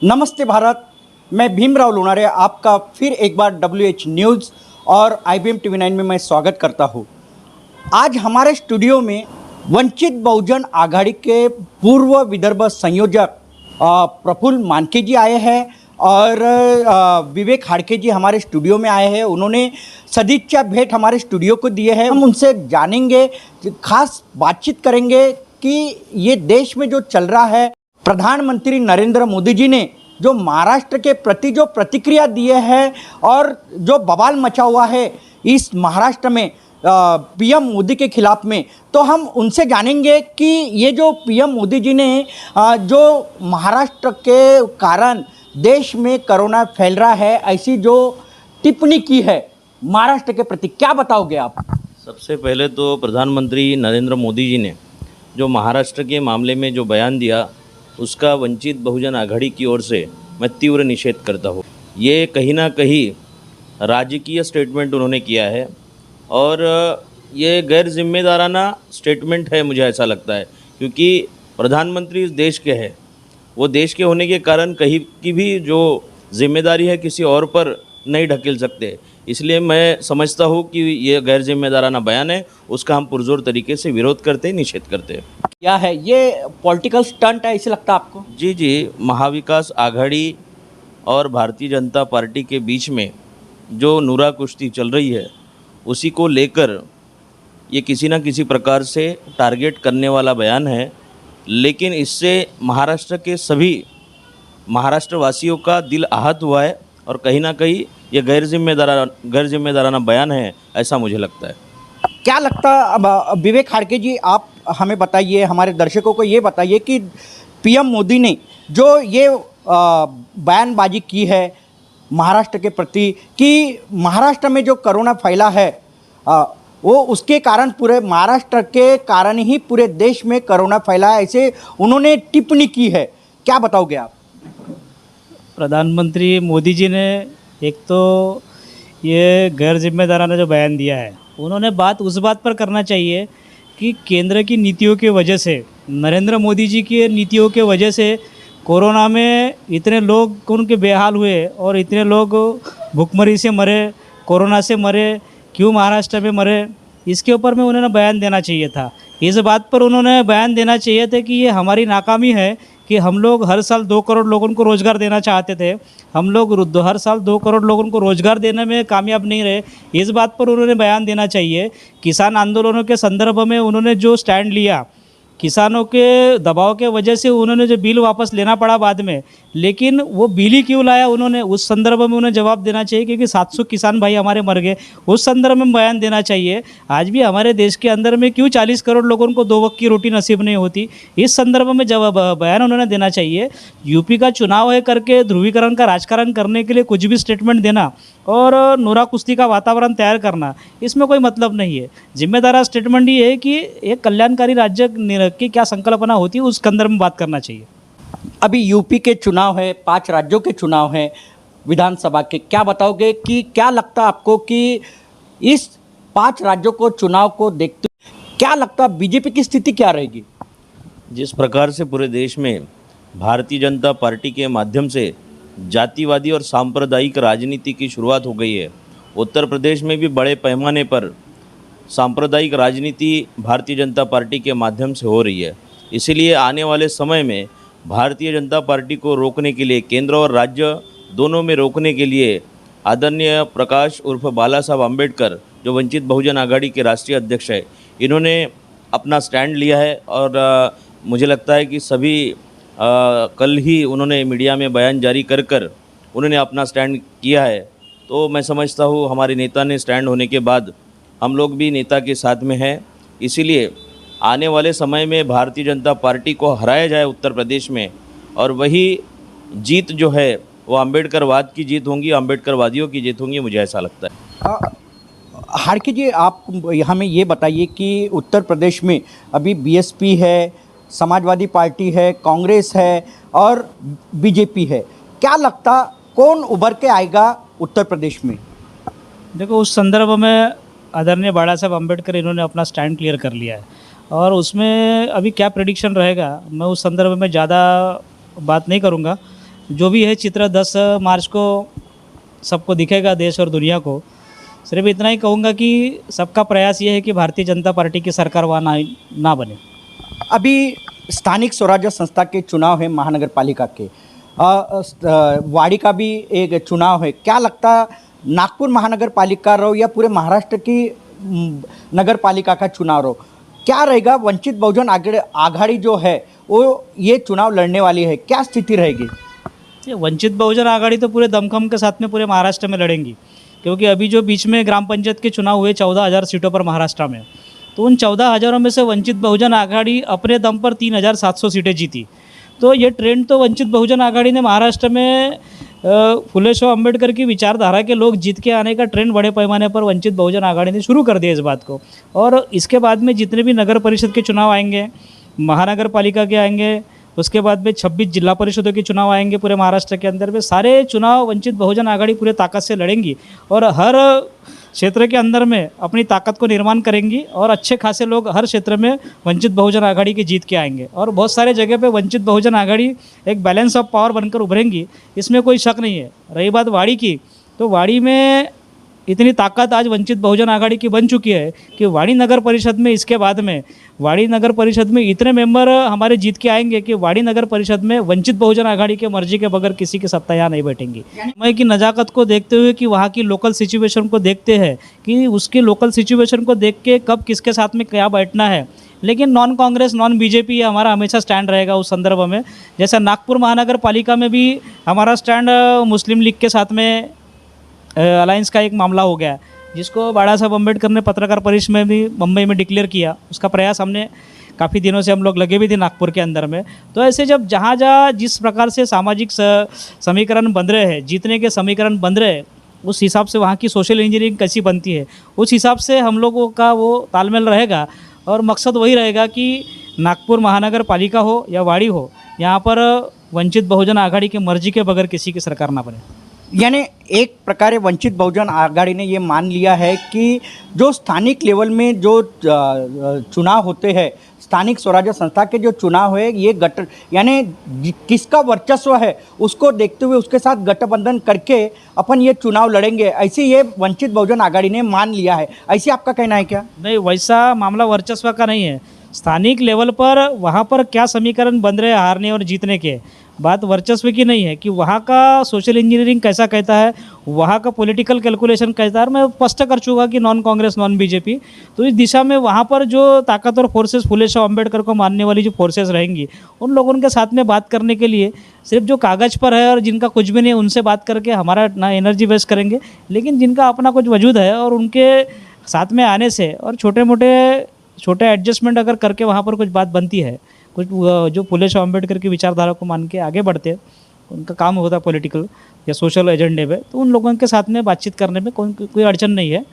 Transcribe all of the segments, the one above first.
नमस्ते भारत, मैं भीमराव लोनारे आपका फिर एक बार WH न्यूज़ और IBM TV9 में मैं स्वागत करता हूँ। आज हमारे स्टूडियो में वंचित बहुजन आघाड़ी के पूर्व विदर्भ संयोजक प्रफुल्ल मानके जी आए हैं और विवेक हाड़के जी हमारे स्टूडियो में आए हैं। उन्होंने सदिच्छा भेंट हमारे स्टूडियो को दिए हैं। हम उनसे जानेंगे, खास बातचीत करेंगे कि ये देश में जो चल रहा है, प्रधानमंत्री नरेंद्र मोदी जी ने जो महाराष्ट्र के प्रति जो प्रतिक्रिया दिए है और जो बवाल मचा हुआ है इस महाराष्ट्र में पीएम मोदी के खिलाफ में, तो हम उनसे जानेंगे कि ये जो पीएम मोदी जी ने जो महाराष्ट्र के कारण देश में कोरोना फैल रहा है, ऐसी जो टिप्पणी की है महाराष्ट्र के प्रति, क्या बताओगे आप? सबसे पहले तो प्रधानमंत्री नरेंद्र मोदी जी ने जो महाराष्ट्र के मामले में जो बयान दिया, उसका वंचित बहुजन आघाड़ी की ओर से मैं तीव्र निषेध करता हूँ। ये कहीं ना कहीं राजकीय स्टेटमेंट उन्होंने किया है और ये गैर जिम्मेदाराना स्टेटमेंट है, मुझे ऐसा लगता है, क्योंकि प्रधानमंत्री इस देश के हैं। वो देश के होने के कारण कहीं की भी जो जिम्मेदारी है किसी और पर नहीं ढकेल सकते। इसलिए मैं समझता हूँ कि ये गैर जिम्मेदाराना बयान है, उसका हम पुरजोर तरीके से विरोध करते, निषेध करते हैं। क्या है ये पॉलिटिकल स्टंट है, ऐसे लगता है आपको? जी, महाविकास आघाड़ी और भारतीय जनता पार्टी के बीच में जो नूरा कुश्ती चल रही है, उसी को लेकर ये किसी न किसी प्रकार से टारगेट करने वाला बयान है। लेकिन इससे महाराष्ट्र के सभी महाराष्ट्रवासियों का दिल आहत हुआ है और कहीं ना कहीं ये गैर जिम्मेदाराना बयान है, ऐसा मुझे लगता है। क्या लगता अब विवेक हाड़के जी, आप हमें बताइए, हमारे दर्शकों को ये बताइए कि पीएम मोदी ने जो ये बयानबाजी की है महाराष्ट्र के प्रति कि महाराष्ट्र में जो कोरोना फैला है वो उसके कारण, पूरे महाराष्ट्र के कारण ही पूरे देश में कोरोना फैला है, ऐसे उन्होंने टिप्पणी की है, क्या बताओगे आप? प्रधानमंत्री मोदी जी ने एक तो ये गैर जिम्मेदाराना जो बयान दिया है, उन्होंने बात उस बात पर करना चाहिए कि केंद्र की नीतियों की वजह से, नरेंद्र मोदी जी की नीतियों के वजह से कोरोना में इतने लोग उनके बेहाल हुए और इतने लोग भुखमरी से मरे, कोरोना से मरे, क्यों महाराष्ट्र में मरे, इसके ऊपर में उन्होंने बयान देना चाहिए था। इस बात पर उन्होंने बयान देना चाहिए था कि ये हमारी नाकामी है कि हम लोग हर साल 2 करोड़ लोगों को रोज़गार देना चाहते थे, हम लोग हर साल 2 करोड़ लोगों को रोज़गार देने में कामयाब नहीं रहे। इस बात पर उन्होंने बयान देना चाहिए। किसान आंदोलनों के संदर्भ में उन्होंने जो स्टैंड लिया, किसानों के दबाव के वजह से उन्होंने जो बिल वापस लेना पड़ा बाद में, लेकिन वो बिल ही क्यों लाया, उन्होंने उस संदर्भ में उन्हें जवाब देना चाहिए, क्योंकि 700 किसान भाई हमारे मर गए, उस संदर्भ में बयान देना चाहिए। आज भी हमारे देश के अंदर में क्यों 40 करोड़ लोगों को 2 वक्त की रोटी नसीब नहीं होती, इस संदर्भ में जवाब बयान उन्होंने देना चाहिए। यूपी का चुनाव है करके ध्रुवीकरण का राजकारण करने के लिए कुछ भी स्टेटमेंट देना और नूरा कुश्ती का वातावरण तैयार करना, इसमें कोई मतलब नहीं है। जिम्मेदार स्टेटमेंट ये है कि एक कल्याणकारी राज्य की क्या संकल्पना होती है, उस संदर्भ में बात करना चाहिए। अभी यूपी के चुनाव है, 5 राज्यों के चुनाव हैं विधानसभा के, क्या बताओगे कि क्या लगता है आपको कि इस 5 राज्यों को चुनाव को देखते क्या लगता बीजेपी की स्थिति क्या रहेगी? जिस प्रकार से पूरे देश में भारतीय जनता पार्टी के माध्यम से जातिवादी और सांप्रदायिक राजनीति की शुरुआत हो गई है, उत्तर प्रदेश में भी बड़े पैमाने पर सांप्रदायिक राजनीति भारतीय जनता पार्टी के माध्यम से हो रही है। इसीलिए आने वाले समय में भारतीय जनता पार्टी को रोकने के लिए, केंद्र और राज्य दोनों में रोकने के लिए, आदरणीय प्रकाश उर्फ बाला साहब अम्बेडकर, जो वंचित बहुजन आघाड़ी के राष्ट्रीय अध्यक्ष है, इन्होंने अपना स्टैंड लिया है और मुझे लगता है कि सभी कल ही उन्होंने मीडिया में बयान जारी कर उन्होंने अपना स्टैंड किया है। तो मैं समझता हूँ हमारे नेता ने स्टैंड होने के बाद हम लोग भी नेता के साथ में हैं। इसीलिए आने वाले समय में भारतीय जनता पार्टी को हराया जाए उत्तर प्रदेश में, और वही जीत जो है वो अम्बेडकरवाद की जीत होंगी, अम्बेडकरवादियों की जीत होंगी, मुझे ऐसा लगता है। हाड़के जी, आप हमें ये बताइए कि उत्तर प्रदेश में अभी बीएसपी है, समाजवादी पार्टी है, कांग्रेस है और बीजेपी है, क्या लगता कौन उभर के आएगा उत्तर प्रदेश में? देखो, उस संदर्भ में आदरणीय बाला साहब अम्बेडकर इन्होंने अपना स्टैंड क्लियर कर लिया है और उसमें अभी क्या प्रेडिक्शन रहेगा, मैं उस संदर्भ में ज़्यादा बात नहीं करूँगा। जो भी है चित्र 10 मार्च को सबको दिखेगा, देश और दुनिया को। सिर्फ इतना ही कहूँगा कि सबका प्रयास ये है कि भारतीय जनता पार्टी की सरकार वहाँ ना बने। अभी स्थानिक स्वराज्य संस्था के चुनाव है, महानगर पालिका के वाड़ी का भी एक चुनाव है। क्या लगता नागपुर महानगर पालिका रहो या पूरे महाराष्ट्र की नगर पालिका का चुनाव रहो, क्या रहेगा? वंचित बहुजन आघाड़ी जो है वो ये चुनाव लड़ने वाली है, क्या स्थिति रहेगी? ये वंचित बहुजन आघाड़ी तो पूरे दमखम के साथ में पूरे महाराष्ट्र में लड़ेंगी, क्योंकि अभी जो बीच में ग्राम पंचायत के चुनाव हुए 14,000 सीटों पर महाराष्ट्र में, तो उन 14,000 में से वंचित बहुजन आघाड़ी अपने दम पर 3,700 सीटें जीती। तो ये ट्रेंड तो वंचित बहुजन आघाड़ी ने महाराष्ट्र में फुले शाह अम्बेडकर की विचारधारा के लोग जीत के आने का ट्रेंड बड़े पैमाने पर वंचित बहुजन आघाड़ी ने शुरू कर दिया इस बात को। और इसके बाद में जितने भी नगर परिषद के चुनाव आएंगे, महानगर पालिका के आएंगे, उसके बाद में 26 जिला परिषदों के चुनाव आएंगे पूरे महाराष्ट्र के अंदर में, सारे चुनाव वंचित बहुजन आघाड़ी पूरे ताकत से लड़ेंगी और हर क्षेत्र के अंदर में अपनी ताकत को निर्माण करेंगी और अच्छे खासे लोग हर क्षेत्र में वंचित बहुजन आघाड़ी के जीत के आएंगे और बहुत सारे जगह पे वंचित बहुजन आघाड़ी एक बैलेंस ऑफ पावर बनकर उभरेंगी, इसमें कोई शक नहीं है। रही बात वाड़ी की, तो वाड़ी में इतनी ताकत आज वंचित बहुजन आघाड़ी की बन चुकी है कि वाड़ी नगर परिषद में इसके बाद में वाड़ी नगर परिषद में इतने मेंबर हमारे जीत के आएंगे कि वाड़ी नगर परिषद में वंचित बहुजन आघाड़ी के मर्जी के बगैर किसी की सत्ता यहाँ नहीं बैठेंगी। समय की नज़ाकत को देखते हुए कि वहाँ की लोकल सिचुएशन को देखते हैं कि उसकी लोकल सिचुएशन को देख के कब किसके साथ में क्या बैठना है, लेकिन नॉन कांग्रेस नॉन बीजेपी हमारा हमेशा स्टैंड रहेगा उस संदर्भ में। जैसा नागपुर महानगर पालिका में भी हमारा स्टैंड मुस्लिम लीग के साथ में अलायंस का एक मामला हो गया, जिसको बाड़ा साहब अम्बेडकर ने पत्रकार परिषद में भी मुंबई में डिक्लेयर किया। उसका प्रयास हमने काफ़ी दिनों से हम लोग लगे भी थे नागपुर के अंदर में। तो ऐसे जब जहाँ जहाँ जिस प्रकार से सामाजिक समीकरण बन रहे हैं, जीतने के समीकरण बन रहे हैं, उस हिसाब से वहाँ की सोशल इंजीनियरिंग कैसी बनती है, उस हिसाब से हम लोगों का वो तालमेल रहेगा और मकसद वही रहेगा कि नागपुर महानगर पालिका हो या वाड़ी हो, यहाँ पर वंचित बहुजन आघाड़ी की मर्जी के बगैर किसी की सरकार ना बने। यानी एक प्रकारे वंचित बहुजन आघाड़ी ने ये मान लिया है कि जो स्थानिक लेवल में जो चुनाव होते हैं, स्थानिक स्वराज्य संस्था के जो चुनाव है, ये यानी किसका वर्चस्व है उसको देखते हुए उसके साथ गठबंधन करके अपन ये चुनाव लड़ेंगे, ऐसे ये वंचित बहुजन आघाड़ी ने मान लिया है। ऐसे आपका कहना है क्या? नहीं, वैसा मामला वर्चस्व का नहीं है। स्थानिक लेवल पर वहाँ पर क्या समीकरण बन रहे हैं हारने और जीतने के, बात वर्चस्व की नहीं है कि वहाँ का सोशल इंजीनियरिंग कैसा कहता है, वहाँ का पॉलिटिकल कैलकुलेशन कहता है। मैं स्पष्ट कर चुका कि नॉन कांग्रेस नॉन बीजेपी, तो इस दिशा में वहाँ पर जो ताकतवर फोर्सेस फुले शाह अम्बेडकर को मानने वाली जो फोर्सेस रहेंगी, उन लोगों के साथ में बात करने के लिए सिर्फ जो कागज़ पर है और जिनका कुछ भी नहीं है उनसे बात करके हमारा ना एनर्जी वेस्ट करेंगे, लेकिन जिनका अपना कुछ वजूद है और उनके साथ में आने से और छोटे एडजस्टमेंट अगर करके वहाँ पर कुछ बात बनती है, कुछ जो फुले शाह अम्बेडकर की विचारधारा को मान के आगे बढ़ते हैं, उनका काम होता है पॉलिटिकल या सोशल एजेंडे पे, तो उन लोगों के साथ में बातचीत करने में कोई अड़चन नहीं है,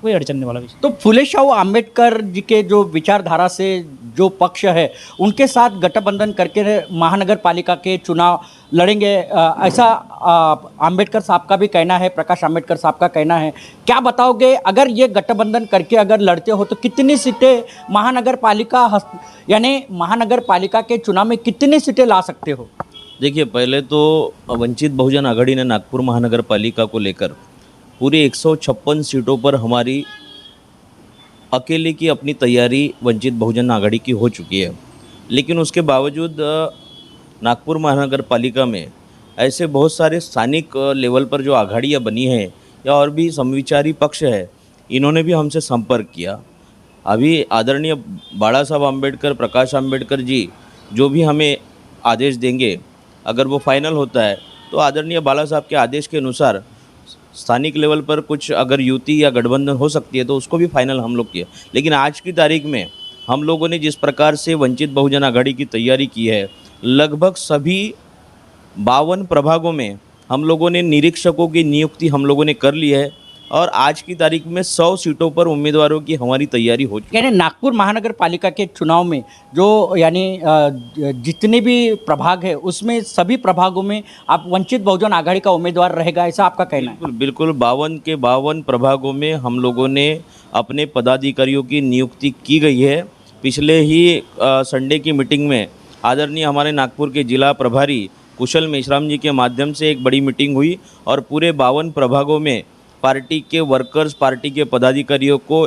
कोई अड़चन नहीं वाला विषय। तो फुले शाह अम्बेडकर जी के जो विचारधारा से जो पक्ष है उनके साथ गठबंधन करके महानगर पालिका के चुनाव लड़ेंगे, ऐसा अम्बेडकर साहब का भी कहना है, प्रकाश अम्बेडकर साहब का कहना है। क्या बताओगे, अगर ये गठबंधन करके अगर लड़ते हो तो कितनी सीटें महानगर पालिका के चुनाव में कितनी सीटें ला सकते हो? देखिए, पहले तो वंचित बहुजन आघाड़ी ने नागपुर महानगर पालिका को लेकर पूरे 156 सीटों पर हमारी अकेले की अपनी तैयारी वंचित बहुजन आघाड़ी की हो चुकी है, लेकिन उसके बावजूद नागपुर महानगर पालिका में ऐसे बहुत सारे स्थानिक लेवल पर जो आघाड़ियाँ बनी हैं या और भी समविचारी पक्ष है, इन्होंने भी हमसे संपर्क किया। अभी आदरणीय बाड़ा साहब अम्बेडकर, प्रकाश अम्बेडकर जी जो भी हमें आदेश देंगे, अगर वो फाइनल होता है तो आदरणीय बाड़ा साहब के आदेश के अनुसार स्थानिक लेवल पर कुछ अगर युति या गठबंधन हो सकती है तो उसको भी फाइनल हम लोग किया। लेकिन आज की तारीख में हम लोगों ने जिस प्रकार से वंचित बहुजन आघाड़ी की तैयारी की है, लगभग सभी 52 प्रभागों में हम लोगों ने निरीक्षकों की नियुक्ति हम लोगों ने कर ली है और आज की तारीख में 100 सीटों पर उम्मीदवारों की हमारी तैयारी हो चुकी है। यानी नागपुर महानगर पालिका के चुनाव में जो जितने भी प्रभाग है उसमें सभी प्रभागों में आप वंचित बहुजन आघाड़ी का उम्मीदवार रहेगा, ऐसा आपका कहना है? बिल्कुल 52 के 52 प्रभागों में हम लोगों ने अपने पदाधिकारियों की नियुक्ति की गई है। पिछले ही संडे की मीटिंग में आदरणीय हमारे नागपुर के जिला प्रभारी कुशल मेश्राम जी के माध्यम से एक बड़ी मीटिंग हुई और पूरे 52 प्रभागों में पार्टी के वर्कर्स, पार्टी के पदाधिकारियों को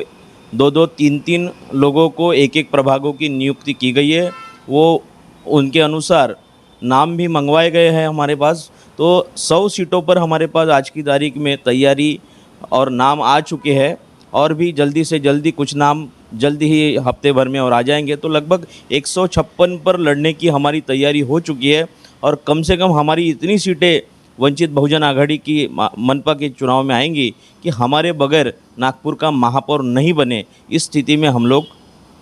2-2, 3-3 लोगों को एक प्रभागों की नियुक्ति की गई है। वो उनके अनुसार नाम भी मंगवाए गए हैं हमारे पास। तो 100 सीटों पर हमारे पास आज की तारीख में तैयारी और नाम आ चुके हैं और भी जल्दी से जल्दी कुछ नाम जल्दी ही हफ्ते भर में और आ जाएंगे। तो लगभग 156 पर लड़ने की हमारी तैयारी हो चुकी है और कम से कम हमारी इतनी सीटें वंचित बहुजन आघाड़ी की मनपा के चुनाव में आएंगी कि हमारे बगैर नागपुर का महापौर नहीं बने, इस स्थिति में हम लोग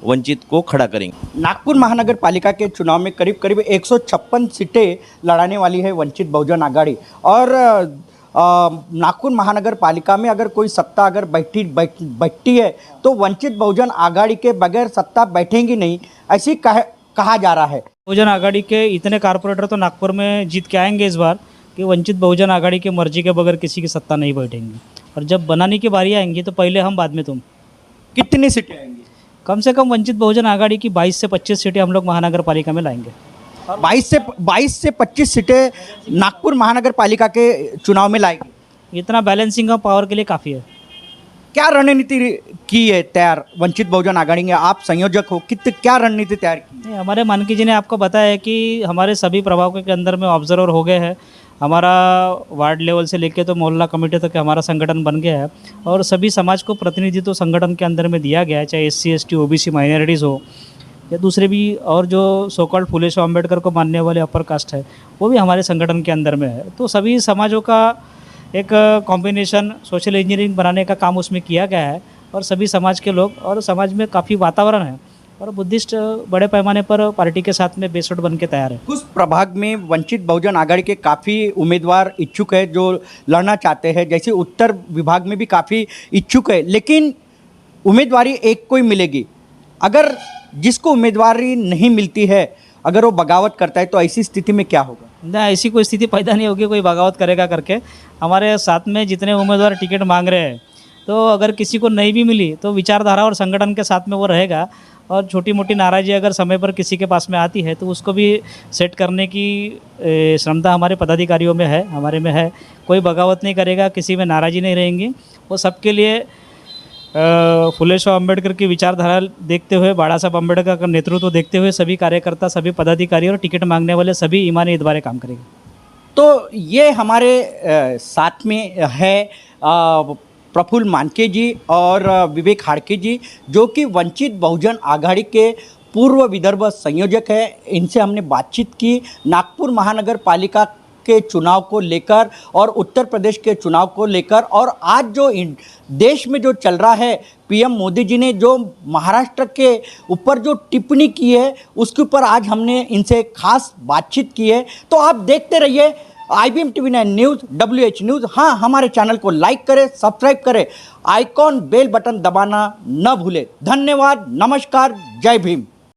वंचित को खड़ा करेंगे। नागपुर महानगर पालिका के चुनाव में करीब करीब 156 सीटें लड़ाने वाली है वंचित बहुजन आघाड़ी। और नागपुर महानगर पालिका में अगर कोई सत्ता अगर बैठती है तो वंचित बहुजन आघाड़ी के बगैर सत्ता बैठेंगी नहीं, ऐसी कहा जा रहा है। बहुजन आघाड़ी के इतने कारपोरेटर तो नागपुर में जीत के आएंगे इस बार कि वंचित बहुजन आघाड़ी की मर्जी के बगैर किसी की सत्ता नहीं बैठेंगी। और जब बनाने की बारी आएंगी तो पहले हम बाद में तुम। कितनी सीटें आएंगी? कम से कम वंचित बहुजन आघाड़ी की 22 से 25 सीटें हम लोग महानगर पालिका में लाएंगे। 22 से 25 सीटें नागपुर महानगर पालिका के चुनाव में लाएगी। इतना बैलेंसिंग ऑफ पावर के लिए काफ़ी है। क्या रणनीति की है तैयार वंचित बहुजन आघाड़ी में? आप संयोजक हो, क्या रणनीति तैयार की? नहीं, हमारे मानकी जी ने आपको बताया कि हमारे सभी प्रभागों के अंदर में ऑब्जर्वर हो गए हैं। हमारा वार्ड लेवल से लेके तो मोहल्ला कमेटी तक हमारा संगठन बन गया है और सभी समाज को प्रतिनिधित्व संगठन के अंदर में दिया गया है, चाहे SC ST OBC माइनॉरिटीज़ हो या दूसरे भी, और जो सो कॉल्ड फुले शाह अम्बेडकर को मानने वाले अपर कास्ट है वो भी हमारे संगठन के अंदर में है। तो सभी समाजों का एक कॉम्बिनेशन सोशल इंजीनियरिंग बनाने का काम उसमें किया गया है और सभी समाज के लोग, और समाज में काफ़ी वातावरण है और बुद्धिस्ट बड़े पैमाने पर पार्टी के साथ में बेसोट बन के तैयार है। कुछ प्रभाग में वंचित बहुजन आघाड़ी के काफ़ी उम्मीदवार इच्छुक है जो लड़ना चाहते हैं, जैसे उत्तर विभाग में भी काफ़ी इच्छुक है, लेकिन उम्मीदवारी एक को ही मिलेगी। अगर जिसको उम्मीदवारी नहीं मिलती है, अगर वो बगावत करता है तो ऐसी स्थिति में क्या होगा? ना, ऐसी कोई स्थिति पैदा नहीं होगी कोई बगावत करेगा करके। हमारे साथ में जितने उम्मीदवार टिकट मांग रहे हैं, तो अगर किसी को नहीं भी मिली तो विचारधारा और संगठन के साथ में वो रहेगा और छोटी मोटी नाराज़गी अगर समय पर किसी के पास में आती है तो उसको भी सेट करने की क्षमता हमारे पदाधिकारियों में है, हमारे में है। कोई बगावत नहीं करेगा, किसी में नाराज़गी नहीं रहेंगी। वो सबके लिए फुले शाह अम्बेडकर की विचारधारा देखते हुए, बाड़ा साहब अम्बेडकर का नेतृत्व देखते हुए सभी कार्यकर्ता, सभी पदाधिकारी और टिकट मांगने वाले सभी ईमानी इतबारे काम करेंगे। तो ये हमारे साथ में है प्रफुल्ल मानके जी और विवेक हाड़के जी, जो कि वंचित बहुजन आघाड़ी के पूर्व विदर्भ संयोजक है। इनसे हमने बातचीत की नागपुर महानगर पालिका के चुनाव को लेकर और उत्तर प्रदेश के चुनाव को लेकर, और आज जो देश में जो चल रहा है, PM मोदी जी ने जो महाराष्ट्र के ऊपर जो टिप्पणी की है उसके ऊपर आज हमने इनसे खास बातचीत की है। तो आप देखते रहिए IBM TV9 news, WH news. हाँ, हमारे चैनल को लाइक करें, सब्सक्राइब करें, आइकॉन बेल बटन दबाना न भूलें। धन्यवाद, नमस्कार, जय भीम।